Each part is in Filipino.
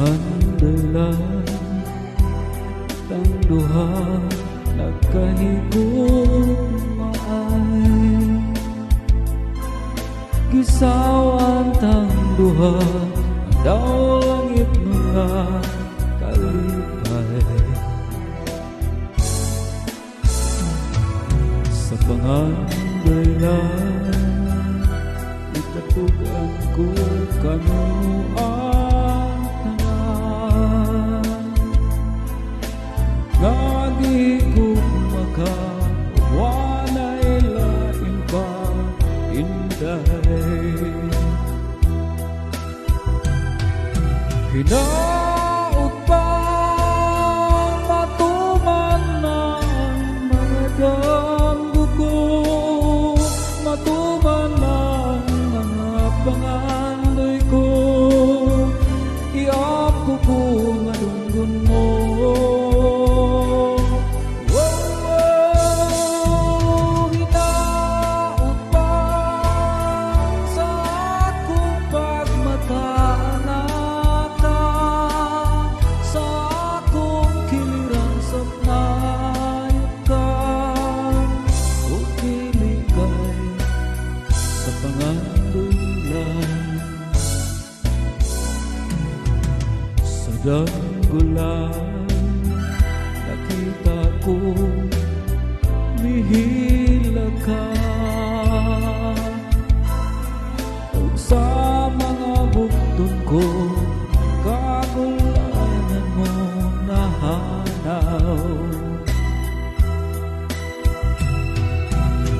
pangandalan tang duha nagkahigugmaay, gisawan tang duha daw langit mga kalipay. Sa pangandalan itatugan ko kanuan tanan, nga di ko makawanay lain pa inday. Hinaut pa matuman ng mga damgo ko, matuman ng mga pangandoy ko, iapo ko madunggon mo. Hinaut pa sa akong pagmatana ka, sa akong kiliran sa nayot ka, o kiligay sa pangandulan. Sa danggulan nakita ko mihila ka, ug sa mga bugtong ko kagulanan mo nahanaw.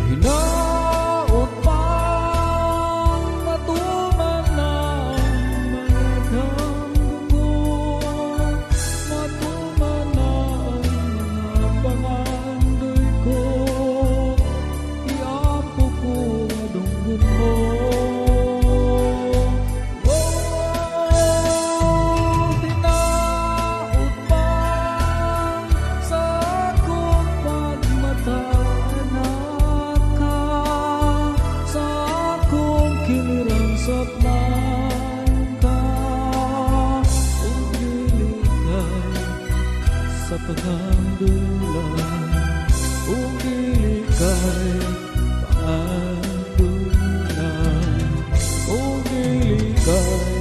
Hinaut pa matuman ng mga damgo ko, matuman ng mga pangandoy ko, iapo ko madunggon mo. Hinaut pa sa akong pagmatana ka, sa akong kiliran sa ka, o gilikay sa pangandulan, o gilikay pangandulan, o gilikay